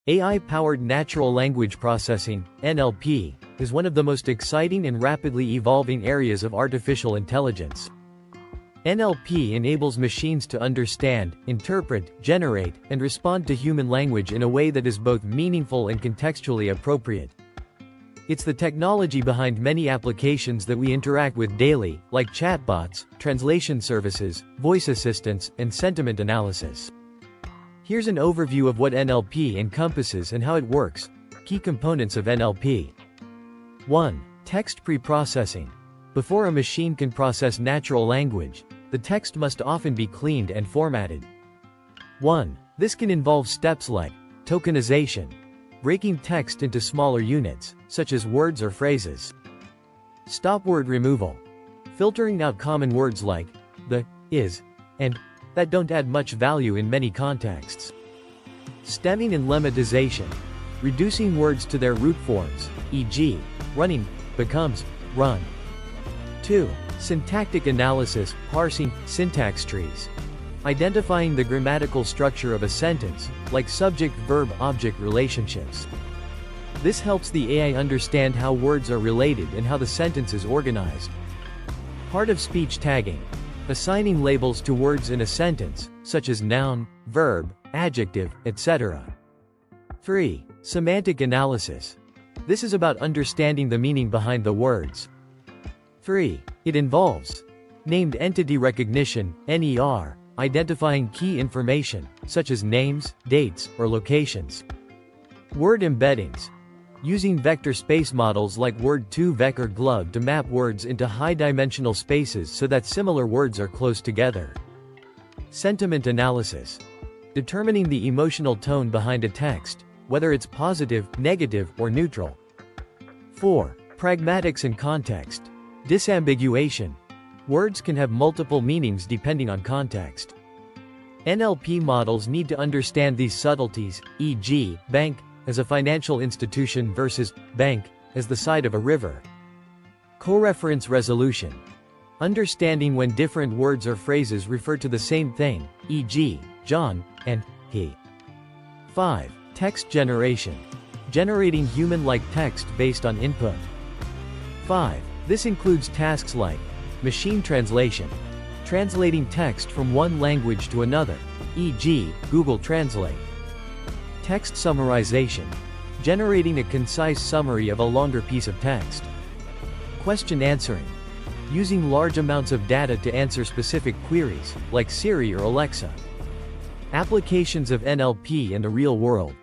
AI-powered natural language processing, NLP, is one of the most exciting and rapidly evolving areas of artificial intelligence. NLP enables machines to understand, interpret, generate, and respond to human language in a way that is both meaningful and contextually appropriate. It's the technology behind many applications that we interact with daily, like chatbots, translation services, voice assistants, and sentiment analysis. Here's an overview of what NLP encompasses and how it works. Key components of NLP. 1. Text pre-processing. Before a machine can process natural language, the text must often be cleaned and formatted. 1. This can involve steps like tokenization, breaking text into smaller units, such as words or phrases. Stop word removal, filtering out common words like the, is, and that don't add much value in many contexts. Stemming and lemmatization, reducing words to their root forms, e.g., running becomes run. 2. Syntactic analysis, parsing syntax trees, identifying the grammatical structure of a sentence, like subject-verb-object relationships. This helps the AI understand how words are related and how the sentence is organized. Part of speech tagging, assigning labels to words in a sentence, such as noun, verb, adjective, etc. 3. Semantic analysis. This is about understanding the meaning behind the words. 3. It involves named entity recognition, NER, identifying key information, such as names, dates, or locations. Word embeddings, using vector space models like Word2Vec or GLUG to map words into high-dimensional spaces so that similar words are close together. Sentiment analysis, determining the emotional tone behind a text, whether it's positive, negative, or neutral. 4. Pragmatics and context, disambiguation. Words can have multiple meanings depending on context. NLP models need to understand these subtleties, e.g., bank as a financial institution versus bank as the side of a river. Coreference resolution, understanding when different words or phrases refer to the same thing, e.g., John and he. 5. Text generation, generating human-like text based on input. 5. This includes tasks like machine translation, translating text from one language to another, e.g., Google Translate. Text summarization, generating a concise summary of a longer piece of text. Question answering, using large amounts of data to answer specific queries, like Siri or Alexa. Applications of NLP in the real world.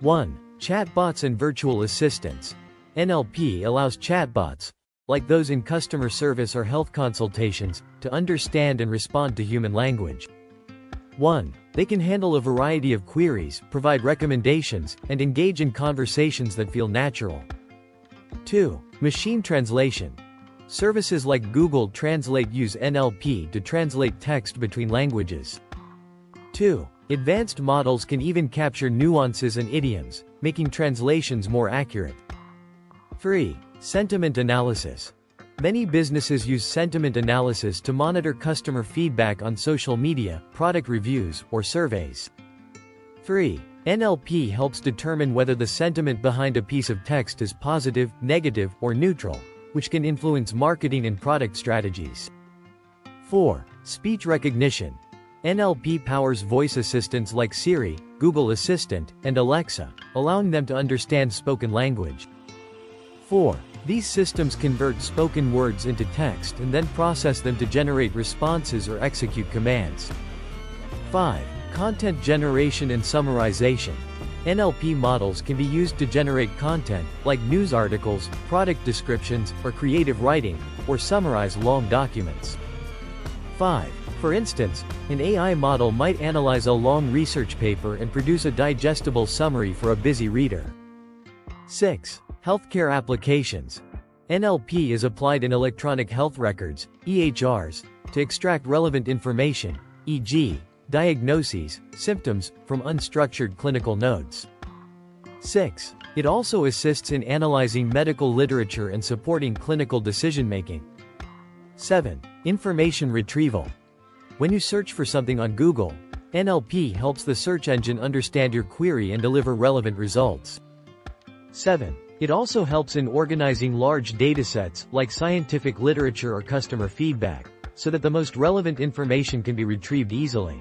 1. Chatbots and virtual assistants. NLP allows chatbots, like those in customer service or health consultations, to understand and respond to human language. 1. They can handle a variety of queries, provide recommendations, and engage in conversations that feel natural. 2. Machine translation. Services like Google Translate use NLP to translate text between languages. 2. Advanced models can even capture nuances and idioms, making translations more accurate. 3. Sentiment analysis. Many businesses use sentiment analysis to monitor customer feedback on social media, product reviews, or surveys. 3. NLP helps determine whether the sentiment behind a piece of text is positive, negative, or neutral, which can influence marketing and product strategies. 4. Speech recognition. NLP powers voice assistants like Siri, Google Assistant, and Alexa, allowing them to understand spoken language. 4. These systems convert spoken words into text and then process them to generate responses or execute commands. 5. Content generation and summarization. NLP models can be used to generate content, like news articles, product descriptions, or creative writing, or summarize long documents. 5. For instance, an AI model might analyze a long research paper and produce a digestible summary for a busy reader. 6. Healthcare applications. NLP is applied in electronic health records, EHRs, to extract relevant information, e.g., diagnoses, symptoms, from unstructured clinical notes. 6. It also assists in analyzing medical literature and supporting clinical decision-making. 7. Information retrieval. When you search for something on Google, NLP helps the search engine understand your query and deliver relevant results. 7. It also helps in organizing large datasets, like scientific literature or customer feedback, so that the most relevant information can be retrieved easily.